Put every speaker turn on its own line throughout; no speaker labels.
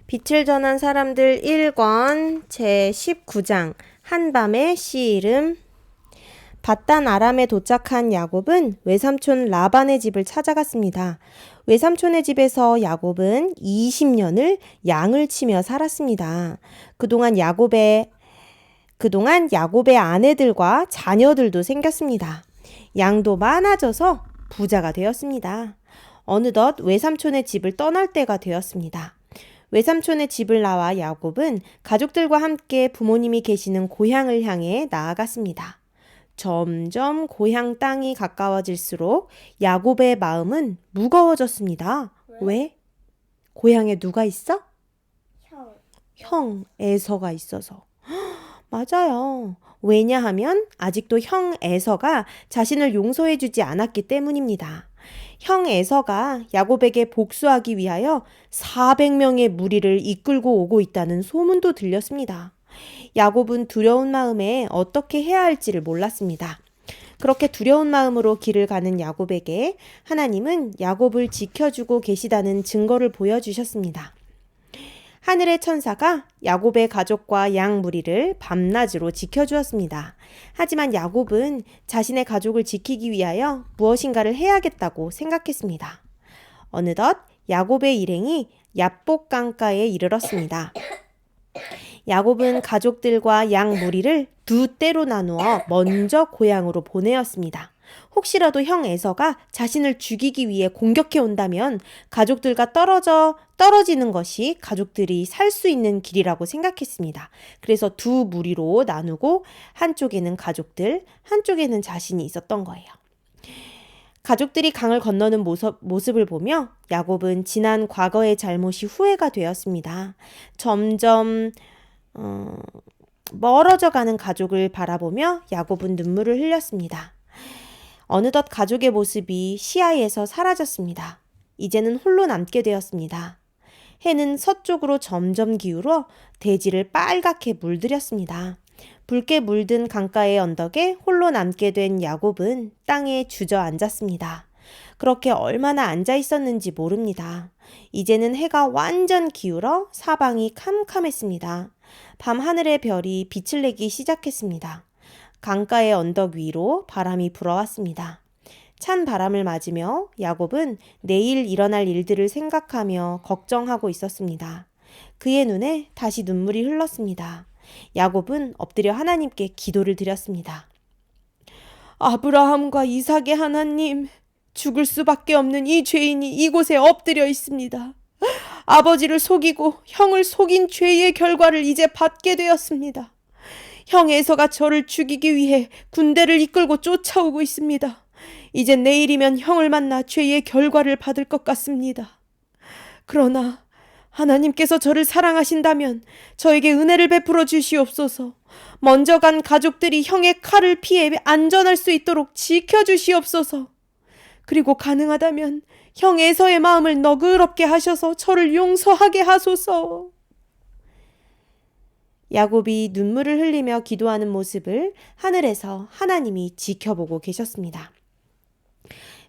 빛을 전한 사람들 1권 제19장 한밤의 시 이름. 밧단 아람에 도착한 야곱은 외삼촌 라반의 집을 찾아갔습니다. 외삼촌의 집에서 야곱은 20년을 양을 치며 살았습니다. 그동안 야곱의 아내들과 자녀들도 생겼습니다. 양도 많아져서 부자가 되었습니다. 어느덧 외삼촌의 집을 떠날 때가 되었습니다. 외삼촌의 집을 나와 야곱은 가족들과 함께 부모님이 계시는 고향을 향해 나아갔습니다. 점점 고향 땅이 가까워질수록 야곱의 마음은 무거워졌습니다. 왜? 고향에 누가 있어? 형 에서가 있어서. 맞아요. 왜냐하면 아직도 형 에서가 자신을 용서해주지 않았기 때문입니다. 형 에서가 야곱에게 복수하기 위하여 400명의 무리를 이끌고 오고 있다는 소문도 들렸습니다. 야곱은 두려운 마음에 어떻게 해야 할지를 몰랐습니다. 그렇게 두려운 마음으로 길을 가는 야곱에게 하나님은 야곱을 지켜주고 계시다는 증거를 보여주셨습니다. 하늘의 천사가 야곱의 가족과 양 무리를 밤낮으로 지켜주었습니다. 하지만 야곱은 자신의 가족을 지키기 위하여 무엇인가를 해야겠다고 생각했습니다. 어느덧 야곱의 일행이 야복 강가에 이르렀습니다. 야곱은 가족들과 양 무리를 두 때로 나누어 먼저 고향으로 보내었습니다. 혹시라도 형 에서가 자신을 죽이기 위해 공격해 온다면 가족들과 떨어지는 것이 가족들이 살 수 있는 길이라고 생각했습니다. 그래서 두 무리로 나누고 한쪽에는 가족들, 한쪽에는 자신이 있었던 거예요. 가족들이 강을 건너는 모습을 보며 야곱은 지난 과거의 잘못이 후회가 되었습니다. 점점 멀어져가는 가족을 바라보며 야곱은 눈물을 흘렸습니다. 어느덧 가족의 모습이 시야에서 사라졌습니다. 이제는 홀로 남게 되었습니다. 해는 서쪽으로 점점 기울어 대지를 빨갛게 물들였습니다. 붉게 물든 강가의 언덕에 홀로 남게 된 야곱은 땅에 주저앉았습니다. 그렇게 얼마나 앉아 있었는지 모릅니다. 이제는 해가 완전 기울어 사방이 캄캄했습니다. 밤 하늘의 별이 빛을 내기 시작했습니다. 강가의 언덕 위로 바람이 불어왔습니다. 찬 바람을 맞으며 야곱은 내일 일어날 일들을 생각하며 걱정하고 있었습니다. 그의 눈에 다시 눈물이 흘렀습니다. 야곱은 엎드려 하나님께 기도를 드렸습니다. 아브라함과 이삭의 하나님, 죽을 수밖에 없는 이 죄인이 이곳에 엎드려 있습니다. 아버지를 속이고 형을 속인 죄의 결과를 이제 받게 되었습니다. 형 에서가 저를 죽이기 위해 군대를 이끌고 쫓아오고 있습니다. 이제 내일이면 형을 만나 죄의 결과를 받을 것 같습니다. 그러나 하나님께서 저를 사랑하신다면 저에게 은혜를 베풀어 주시옵소서. 먼저 간 가족들이 형의 칼을 피해 안전할 수 있도록 지켜주시옵소서. 그리고 가능하다면 형 에서의 마음을 너그럽게 하셔서 저를 용서하게 하소서. 야곱이 눈물을 흘리며 기도하는 모습을 하늘에서 하나님이 지켜보고 계셨습니다.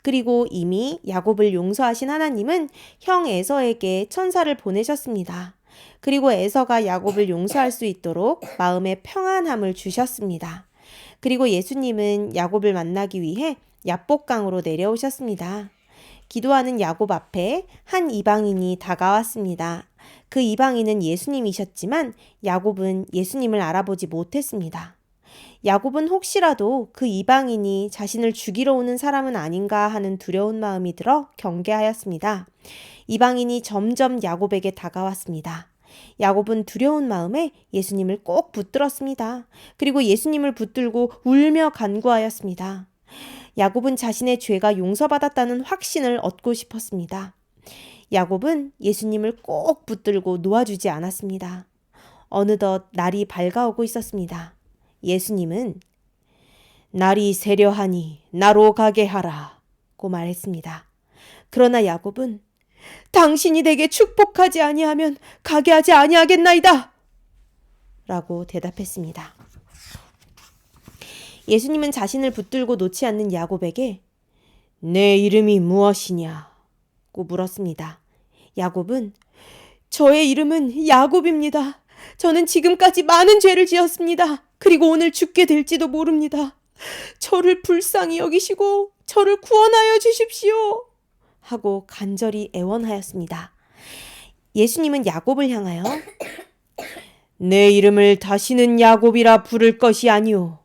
그리고 이미 야곱을 용서하신 하나님은 형 에서에게 천사를 보내셨습니다. 그리고 에서가 야곱을 용서할 수 있도록 마음의 평안함을 주셨습니다. 그리고 예수님은 야곱을 만나기 위해 야복강으로 내려오셨습니다. 기도하는 야곱 앞에 한 이방인이 다가왔습니다. 그 이방인은 예수님이셨지만 야곱은 예수님을 알아보지 못했습니다. 야곱은 혹시라도 그 이방인이 자신을 죽이러 오는 사람은 아닌가 하는 두려운 마음이 들어 경계하였습니다. 이방인이 점점 야곱에게 다가왔습니다. 야곱은 두려운 마음에 예수님을 꼭 붙들었습니다. 그리고 예수님을 붙들고 울며 간구하였습니다. 야곱은 자신의 죄가 용서받았다는 확신을 얻고 싶었습니다. 야곱은 예수님을 꼭 붙들고 놓아주지 않았습니다. 어느덧 날이 밝아오고 있었습니다. 예수님은 날이 세려하니 나로 가게 하라고 말했습니다. 그러나 야곱은 당신이 내게 축복하지 아니하면 가게 하지 아니하겠나이다 라고 대답했습니다. 예수님은 자신을 붙들고 놓지 않는 야곱에게 내 이름이 무엇이냐고 물었습니다. 야곱은 저의 이름은 야곱입니다. 저는 지금까지 많은 죄를 지었습니다. 그리고 오늘 죽게 될지도 모릅니다. 저를 불쌍히 여기시고 저를 구원하여 주십시오. 하고 간절히 애원하였습니다. 예수님은 야곱을 향하여 내 이름을 다시는 야곱이라 부를 것이 아니오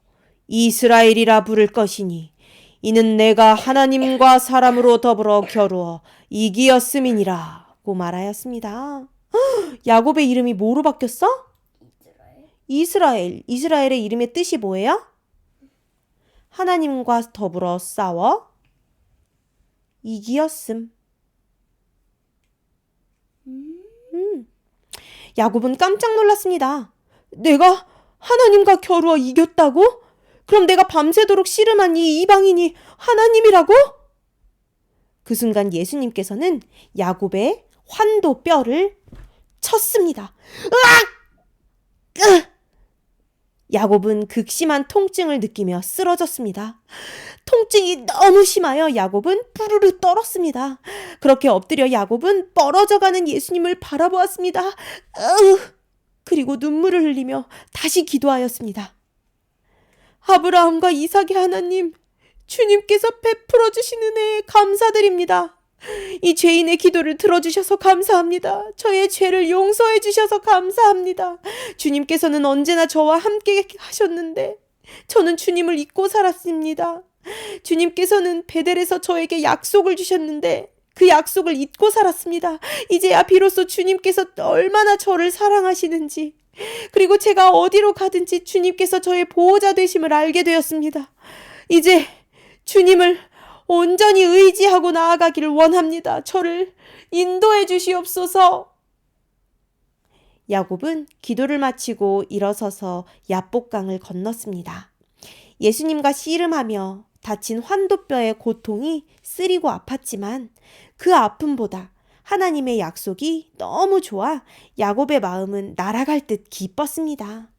이스라엘이라 부를 것이니 이는 내가 하나님과 사람으로 더불어 겨루어 이기었음이니라고 말하였습니다. 야곱의 이름이 뭐로 바뀌었어? 이스라엘. 이스라엘의 이름의 뜻이 뭐예요? 하나님과 더불어 싸워 이기었음. 야곱은 깜짝 놀랐습니다. 내가 하나님과 겨루어 이겼다고? 그럼 내가 밤새도록 씨름한 이 이방인이 하나님이라고? 그 순간 예수님께서는 야곱의 환도 뼈를 쳤습니다. 으악! 야곱은 극심한 통증을 느끼며 쓰러졌습니다. 통증이 너무 심하여 야곱은 부르르 떨었습니다. 그렇게 엎드려 야곱은 멀어져가는 예수님을 바라보았습니다. 그리고 눈물을 흘리며 다시 기도하였습니다. 아브라함과 이삭의 하나님, 주님께서 베풀어 주신 은혜에 감사드립니다. 이 죄인의 기도를 들어주셔서 감사합니다. 저의 죄를 용서해 주셔서 감사합니다. 주님께서는 언제나 저와 함께 하셨는데 저는 주님을 잊고 살았습니다. 주님께서는 베델에서 저에게 약속을 주셨는데 그 약속을 잊고 살았습니다. 이제야 비로소 주님께서 얼마나 저를 사랑하시는지, 그리고 제가 어디로 가든지 주님께서 저의 보호자 되심을 알게 되었습니다. 이제 주님을 온전히 의지하고 나아가기를 원합니다. 저를 인도해 주시옵소서. 야곱은 기도를 마치고 일어서서 야복강을 건넜습니다. 예수님과 씨름하며 다친 환도뼈의 고통이 쓰리고 아팠지만 그 아픔보다 하나님의 약속이 너무 좋아 야곱의 마음은 날아갈 듯 기뻤습니다.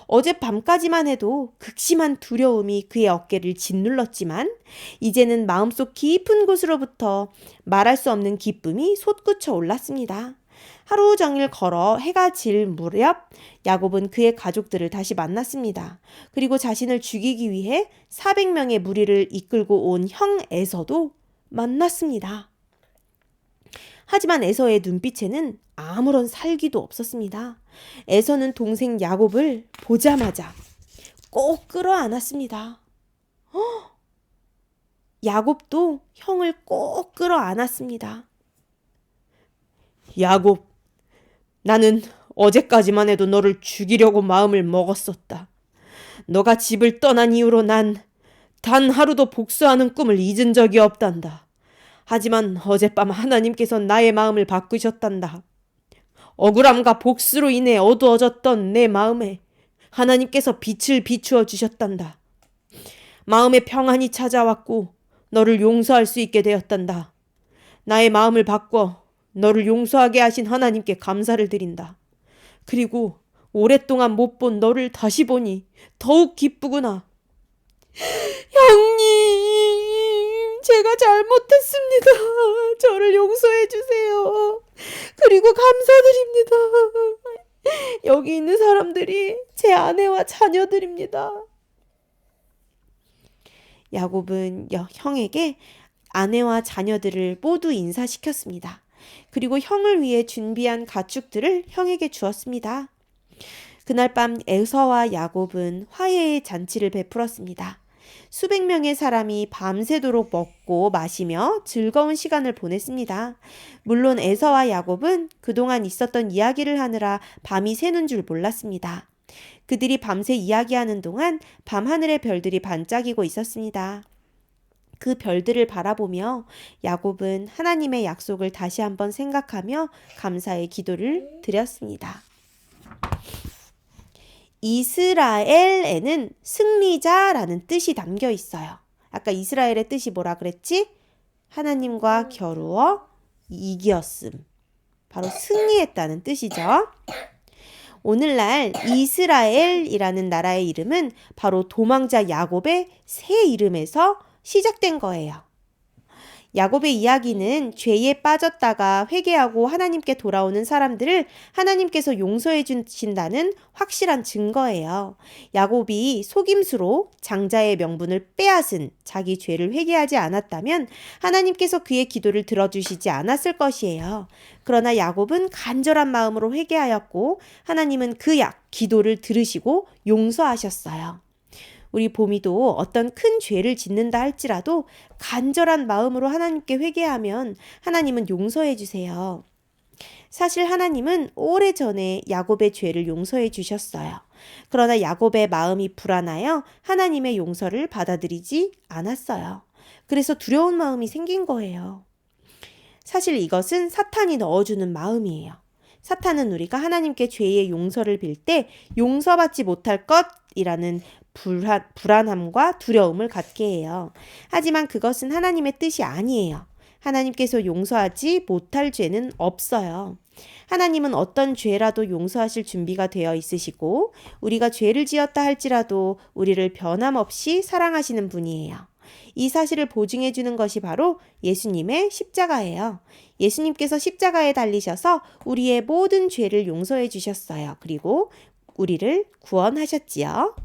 어젯밤까지만 해도 극심한 두려움이 그의 어깨를 짓눌렀지만 이제는 마음속 깊은 곳으로부터 말할 수 없는 기쁨이 솟구쳐 올랐습니다. 하루 종일 걸어 해가 질 무렵 야곱은 그의 가족들을 다시 만났습니다. 그리고 자신을 죽이기 위해 400명의 무리를 이끌고 온 형 에서도 만났습니다. 하지만 에서의 눈빛에는 아무런 살기도 없었습니다. 에서는 동생 야곱을 보자마자 꼭 끌어안았습니다. 야곱도 형을 꼭 끌어안았습니다. 야곱, 나는 어제까지만 해도 너를 죽이려고 마음을 먹었었다. 너가 집을 떠난 이후로 난 단 하루도 복수하는 꿈을 잊은 적이 없단다. 하지만 어젯밤 하나님께서 나의 마음을 바꾸셨단다. 억울함과 복수로 인해 어두워졌던 내 마음에 하나님께서 빛을 비추어 주셨단다. 마음에 평안이 찾아왔고 너를 용서할 수 있게 되었단다. 나의 마음을 바꿔 너를 용서하게 하신 하나님께 감사를 드린다. 그리고 오랫동안 못 본 너를 다시 보니 더욱 기쁘구나. 형님, 제가 잘못했습니다. 저를 용서해 주세요. 그리고 감사드립니다. 여기 있는 사람들이 제 아내와 자녀들입니다. 야곱은 형에게 아내와 자녀들을 모두 인사시켰습니다. 그리고 형을 위해 준비한 가축들을 형에게 주었습니다. 그날 밤 에서와 야곱은 화해의 잔치를 베풀었습니다. 수백 명의 사람이 밤새도록 먹고 마시며 즐거운 시간을 보냈습니다. 물론 에서와 야곱은 그동안 있었던 이야기를 하느라 밤이 새는 줄 몰랐습니다. 그들이 밤새 이야기하는 동안 밤하늘의 별들이 반짝이고 있었습니다. 그 별들을 바라보며 야곱은 하나님의 약속을 다시 한번 생각하며 감사의 기도를 드렸습니다. 이스라엘에는 승리자라는 뜻이 담겨 있어요. 아까 이스라엘의 뜻이 뭐라 그랬지? 하나님과 겨루어 이기었음. 바로 승리했다는 뜻이죠. 오늘날 이스라엘이라는 나라의 이름은 바로 도망자 야곱의 새 이름에서 시작된 거예요. 야곱의 이야기는 죄에 빠졌다가 회개하고 하나님께 돌아오는 사람들을 하나님께서 용서해 주신다는 확실한 증거예요. 야곱이 속임수로 장자의 명분을 빼앗은 자기 죄를 회개하지 않았다면 하나님께서 그의 기도를 들어주시지 않았을 것이에요. 그러나 야곱은 간절한 마음으로 회개하였고 하나님은 그 기도를 들으시고 용서하셨어요. 우리 보미도 어떤 큰 죄를 짓는다 할지라도 간절한 마음으로 하나님께 회개하면 하나님은 용서해 주세요. 사실 하나님은 오래전에 야곱의 죄를 용서해 주셨어요. 그러나 야곱의 마음이 불안하여 하나님의 용서를 받아들이지 않았어요. 그래서 두려운 마음이 생긴 거예요. 사실 이것은 사탄이 넣어주는 마음이에요. 사탄은 우리가 하나님께 죄의 용서를 빌 때 용서받지 못할 것이라는 불안함과 두려움을 갖게 해요. 하지만 그것은 하나님의 뜻이 아니에요. 하나님께서 용서하지 못할 죄는 없어요. 하나님은 어떤 죄라도 용서하실 준비가 되어 있으시고 우리가 죄를 지었다 할지라도 우리를 변함없이 사랑하시는 분이에요. 이 사실을 보증해 주는 것이 바로 예수님의 십자가예요. 예수님께서 십자가에 달리셔서 우리의 모든 죄를 용서해 주셨어요. 그리고 우리를 구원하셨지요.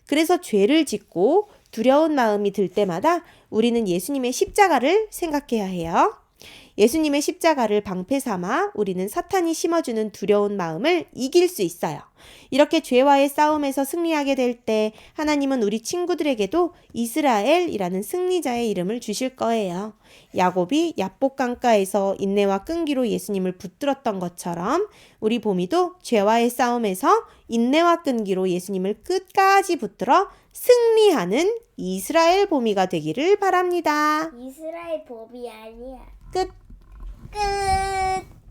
그래서 죄를 짓고 두려운 마음이 들 때마다 우리는 예수님의 십자가를 생각해야 해요. 예수님의 십자가를 방패 삼아 우리는 사탄이 심어주는 두려운 마음을 이길 수 있어요. 이렇게 죄와의 싸움에서 승리하게 될 때 하나님은 우리 친구들에게도 이스라엘이라는 승리자의 이름을 주실 거예요. 야곱이 야복 강가에서 인내와 끈기로 예수님을 붙들었던 것처럼 우리 보미도 죄와의 싸움에서 인내와 끈기로 예수님을 끝까지 붙들어 승리하는 이스라엘 보미가 되기를 바랍니다.
이스라엘 법이 아니야.
끝.
끝.